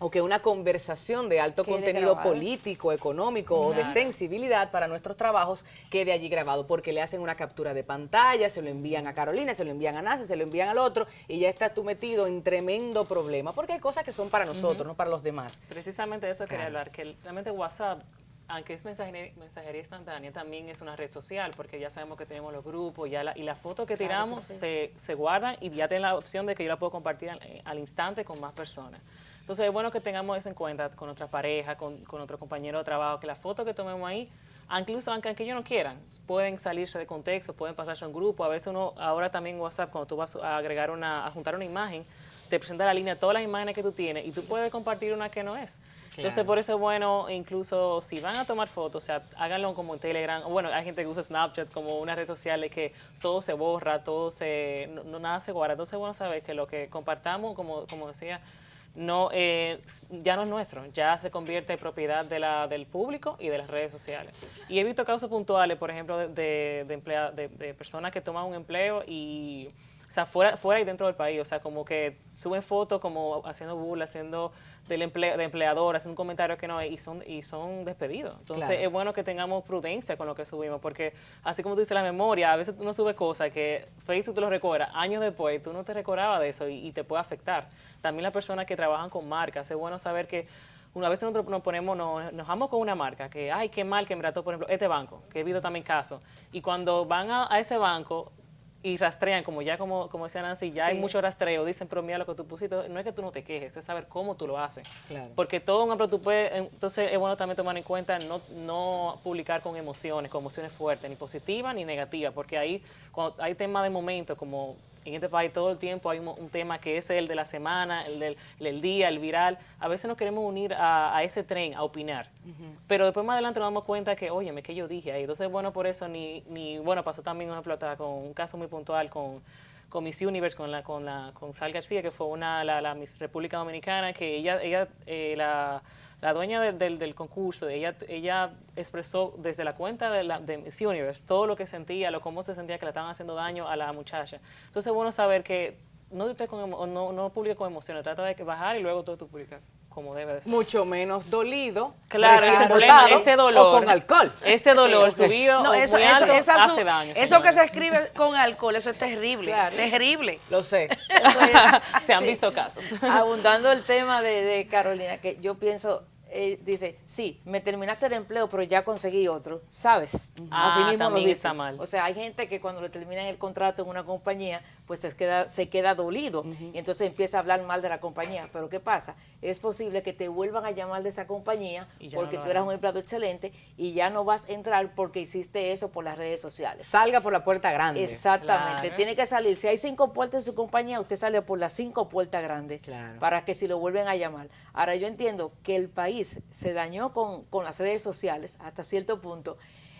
o que una conversación de alto Quede contenido grabada. político, económico o de sensibilidad para nuestros trabajos quede allí grabado, porque le hacen una captura de pantalla, se lo envían a Carolina, se lo envían a Nancy, se lo envían al otro y ya estás tú metido en tremendo problema, porque hay cosas que son para nosotros, no para los demás. Precisamente de eso quería hablar, que realmente WhatsApp, aunque es mensajería instantánea, también es una red social, porque ya sabemos que tenemos los grupos, y las fotos que tiramos se guardan y ya tienen la opción de que yo la puedo compartir al instante con más personas. Entonces es bueno que tengamos eso en cuenta con nuestra pareja, con nuestro compañero de trabajo, que las fotos que tomemos ahí, incluso aunque ellos no quieran, pueden salirse de contexto, pueden pasarse a un grupo. A veces uno, ahora también WhatsApp, cuando tú vas a agregar a juntar una imagen, te presenta la línea, todas las imágenes que tú tienes, y tú puedes compartir una que no es. Entonces, por eso es bueno, incluso si van a tomar fotos, o sea, háganlo como en Telegram. O bueno, hay gente que usa Snapchat como una red social de que todo se borra, nada se guarda. Entonces es bueno saber que lo que compartamos, como decía, no, ya no es nuestro, ya se convierte en propiedad del público y de las redes sociales. Y he visto casos puntuales, por ejemplo, de personas que toman un empleo y, o sea, fuera y dentro del país, o sea, como que suben fotos como haciendo burla, haciendo de empleador, haciendo un comentario que no es, y son despedidos. Entonces Claro. es bueno que tengamos prudencia con lo que subimos, porque así como tú dices la memoria, a veces uno sube cosas que Facebook te lo recuerda años después, tú no te recordabas de eso y te puede afectar. También las personas que trabajan con marcas, es bueno saber que una vez nosotros nos vamos con una marca, que ay, qué mal que me trató, por ejemplo, este banco, que he visto también casos, y cuando van a ese banco y rastrean, como decía Nancy, ya hay mucho rastreo, dicen, pero mira lo que tú pusiste, no es que tú no te quejes, es saber cómo tú lo haces. Claro. Porque todo un ejemplo tú puedes, entonces es bueno también tomar en cuenta no publicar con emociones fuertes, ni positivas ni negativas, porque ahí cuando hay temas de momento, como en este país todo el tiempo hay un tema que es el de la semana, el del día, el viral. A veces nos queremos unir a ese tren, a opinar. Pero después más adelante nos damos cuenta que, óyeme, que yo dije ahí. Entonces, bueno, por eso bueno, pasó también un ejemplo con un caso muy puntual con Miss Universe, con Sal García, que fue la Miss República Dominicana, que la dueña del concurso, ella expresó desde la cuenta de Miss Universe todo lo que sentía, cómo se sentía que le estaban haciendo daño a la muchacha. Entonces es bueno saber que no publique con emociones, trata de bajar y luego todo tú publicas como debe de ser. Mucho menos dolido. Claro, recién ese dolor. O con alcohol. Ese dolor subido No, o eso, muy alto eso hace daño. eso que señores. se escribe con alcohol, eso es terrible, Claro. terrible. Lo sé. Eso es. Se han Sí. visto casos. Abundando el tema de Carolina, que yo pienso, dice, sí, me terminaste el empleo, pero ya conseguí otro, ¿sabes? Así mismo lo también dice. está mal. O sea, hay gente que cuando le terminan el contrato en una compañía, pues se queda dolido y entonces empieza a hablar mal de la compañía. Pero ¿qué pasa? Es posible que te vuelvan a llamar de esa compañía porque tú eras un empleado excelente y ya no vas a entrar porque hiciste eso por las redes sociales. Salga por la puerta grande. Exactamente, Claro. tiene que salir. Si hay 5 puertas en su compañía, usted sale por las 5 puertas grandes Claro. para que si lo vuelven a llamar. Ahora, yo entiendo que el país se dañó con las redes sociales hasta cierto punto.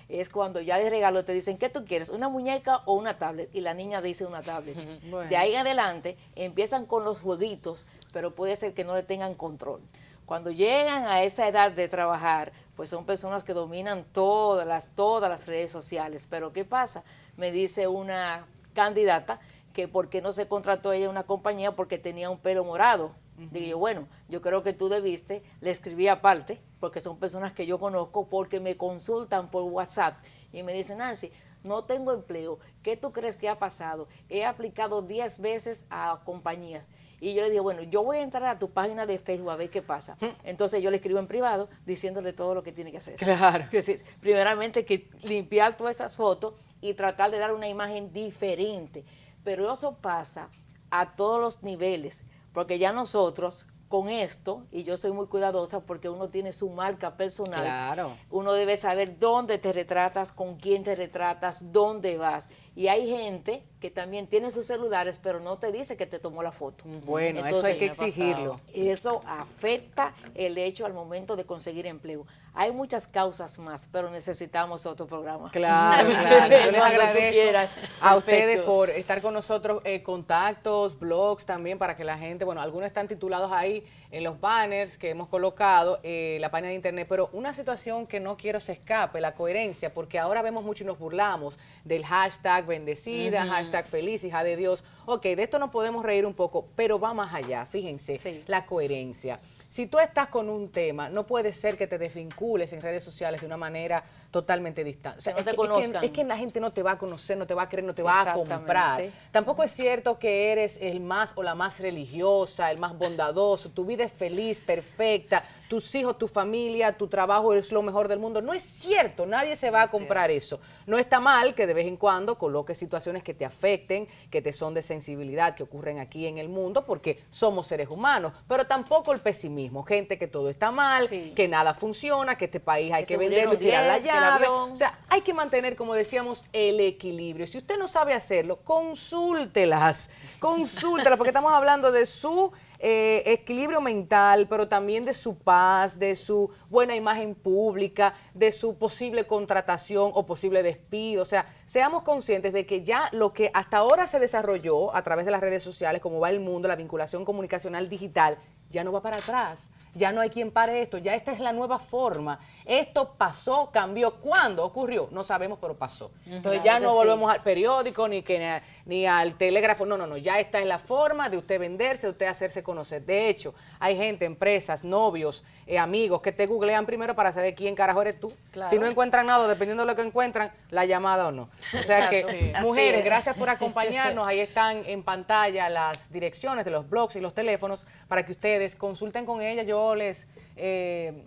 Es cuando ya de regalo te dicen, ¿qué tú quieres? ¿Una muñeca o una tablet? Y la niña dice una tablet. Bueno. De ahí en adelante empiezan con los jueguitos, pero puede ser que no le tengan control. Cuando llegan a esa edad de trabajar, pues son personas que dominan todas las redes sociales. Pero ¿qué pasa? Me dice una candidata que por qué no se contrató ella en una compañía porque tenía un pelo morado. Digo yo, bueno, yo creo que tú debiste, le escribí aparte, porque son personas que yo conozco, porque me consultan por WhatsApp y me dicen, Nancy, no tengo empleo, ¿qué tú crees que ha pasado? He aplicado 10 veces a compañías. Y yo le digo, bueno, yo voy a entrar a tu página de Facebook a ver qué pasa. Entonces yo le escribo en privado diciéndole todo lo que tiene que hacer. Claro. Es decir, primeramente que limpiar todas esas fotos y tratar de dar una imagen diferente. Pero eso pasa a todos los niveles, porque ya nosotros con esto, y yo soy muy cuidadosa porque uno tiene su marca personal, Claro. uno debe saber dónde te retratas, con quién te retratas, dónde vas. Y hay gente que también tiene sus celulares, pero no te dice que te tomó la foto. Bueno, eso Entonces, hay que me ha pasado. exigirlo. eso afecta el hecho al momento de conseguir empleo. Hay muchas causas más, pero necesitamos otro programa. Claro, claro. Yo les Cuando tú agradezco quieras. a ustedes Perfecto. por estar con nosotros, contactos, blogs también, para que la gente, bueno, algunos están titulados ahí en los banners que hemos colocado, la página de internet, pero una situación que no quiero se escape, la coherencia, porque ahora vemos mucho y nos burlamos del hashtag bendecida, hashtag feliz, hija de Dios. Ok, de esto nos podemos reír un poco, pero va más allá, fíjense, Sí. la coherencia. Si tú estás con un tema, no puede ser que te desvincules en redes sociales de una manera totalmente distante. O sea, Que no te es conozcan. es que la gente no te va a conocer, no te va a creer, no te va a Exactamente. comprar. Tampoco es cierto que eres el más o la más religiosa, el más bondadoso. Tu vida es feliz, perfecta. Tus hijos, tu familia, tu trabajo es lo mejor del mundo. No es cierto, nadie se va a comprar eso. No está mal que de vez en cuando coloques situaciones que te afecten, que te son de sensibilidad, que ocurren aquí en el mundo, porque somos seres humanos. Pero tampoco el pesimismo. Gente que todo está mal, Sí. que nada funciona, que este país hay Que que se venderlo y murieron tirar la 10, que el llave. avión. O sea, hay que mantener, como decíamos, el equilibrio. Si usted no sabe hacerlo, consúltelas, porque estamos hablando de su equilibrio mental, pero también de su paz, de su buena imagen pública, de su posible contratación o posible despido. O sea, seamos conscientes de que ya lo que hasta ahora se desarrolló a través de las redes sociales, como va el mundo, la vinculación comunicacional digital, ya no va para atrás, ya no hay quien pare esto, ya esta es la nueva forma. Esto pasó, cambió. ¿Cuándo ocurrió? No sabemos, pero pasó. Entonces ya no volvemos al periódico ni al telégrafo, no, ya esta es la forma de usted venderse, de usted hacerse conocer. De hecho, hay gente, empresas, novios, amigos que te googlean primero para saber quién carajo eres tú. Claro. Si no encuentran nada, dependiendo de lo que encuentran, la llamada o no. O sea que, Sí. Así mujeres, es. gracias por acompañarnos. Ahí están en pantalla las direcciones de los blogs y los teléfonos para que ustedes consulten con ella. Yo les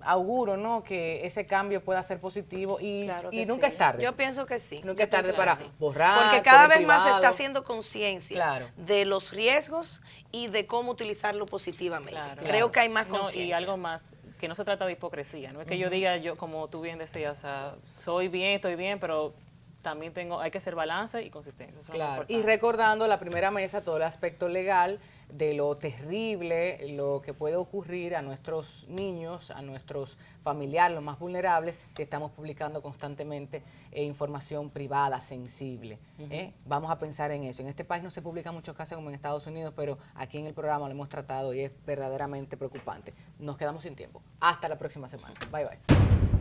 auguro, ¿no?, que ese cambio pueda ser positivo y, Claro que y nunca sí. es tarde. Yo pienso que sí. Nunca Yo es tarde pienso para que sí. borrar, Porque cada poner vez más se está privado. haciendo conciencia Claro. de los riesgos y de cómo utilizarlo positivamente. Claro. Creo que hay más No, y conciencia. algo más, que no se trata de hipocresía. No es que yo diga, yo como tú bien decías, o sea, soy bien, estoy bien, pero también hay que hacer balance y consistencia. Eso es lo Claro, y importante. recordando la primera mesa, todo el aspecto legal de lo terrible, lo que puede ocurrir a nuestros niños, a nuestros familiares, los más vulnerables, si estamos publicando constantemente información privada, sensible. Vamos a pensar en eso. En este país no se publican muchos casos como en Estados Unidos, pero aquí en el programa lo hemos tratado y es verdaderamente preocupante. Nos quedamos sin tiempo. Hasta la próxima semana. Bye, bye.